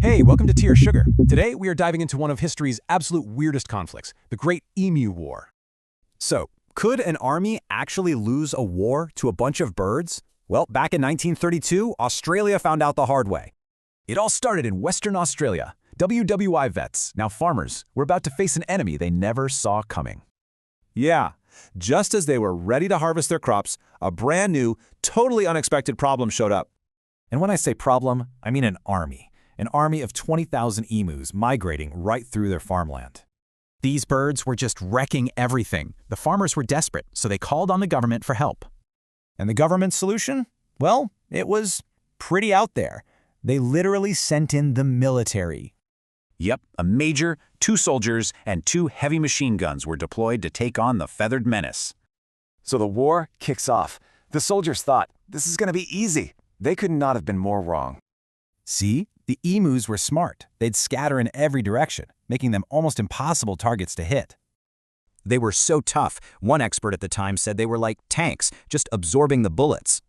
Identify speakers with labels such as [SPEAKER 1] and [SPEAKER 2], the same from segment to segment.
[SPEAKER 1] Hey, welcome to TeaOrSugar. Today, we are diving into one of history's absolute weirdest conflicts, the Great Emu War.
[SPEAKER 2] So, could an army actually lose a war to a bunch of birds? Well, back in 1932, Australia found out the hard way.
[SPEAKER 1] It all started in Western Australia. WWI vets, now farmers, were about to face an enemy they never saw coming.
[SPEAKER 2] Yeah, just as they were ready to harvest their crops, a brand new, totally unexpected problem showed up.
[SPEAKER 1] And when I say problem, I mean an army. An army of 20,000 emus migrating right through their farmland. These birds were just wrecking everything. The farmers were desperate, so they called on the government for help.
[SPEAKER 2] And the government's solution? Well, it was pretty out there. They literally sent in the military.
[SPEAKER 3] Yep, a major, 2 soldiers, and 2 heavy machine guns were deployed to take on the feathered menace.
[SPEAKER 4] So the war kicks off. The soldiers thought, this is going to be easy. They could not have been more wrong.
[SPEAKER 2] See, the emus were smart. They'd scatter in every direction, making them almost impossible targets to hit.
[SPEAKER 3] They were so tough, one expert at the time said they were like tanks, just absorbing the bullets.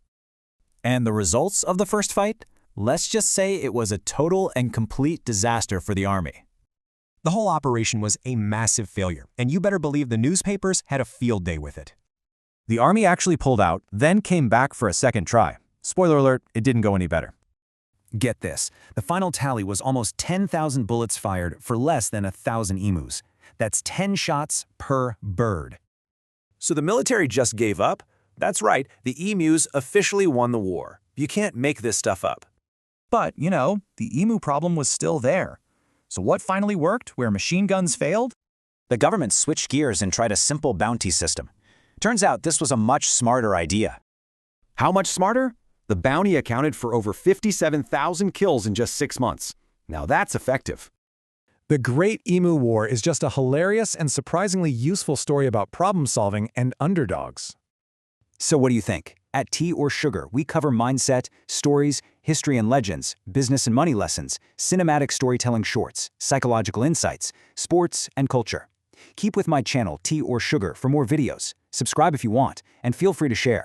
[SPEAKER 2] And the results of the first fight? Let's just say it was a total and complete disaster for the army.
[SPEAKER 5] The whole operation was a massive failure, and you better believe the newspapers had a field day with it.
[SPEAKER 2] The army actually pulled out, then came back for a second try. Spoiler alert, it didn't go any better.
[SPEAKER 3] Get this, the final tally was almost 10,000 bullets fired for less than 1,000 emus. That's 10 shots per bird.
[SPEAKER 2] So the military just gave up? That's right, the emus officially won the war. You can't make this stuff up.
[SPEAKER 5] But, the emu problem was still there. So what finally worked where machine guns failed?
[SPEAKER 3] The government switched gears and tried a simple bounty system. Turns out this was a much smarter idea.
[SPEAKER 4] How much smarter? The bounty accounted for over 57,000 kills in just 6 months. Now that's effective.
[SPEAKER 1] The Great Emu War is just a hilarious and surprisingly useful story about problem-solving and underdogs.
[SPEAKER 3] So what do you think? At TeaOrSugar, we cover mindset, stories, history and legends, business and money lessons, cinematic storytelling shorts, psychological insights, sports, and culture. Keep with my channel TeaOrSugar for more videos. Subscribe if you want, and feel free to share.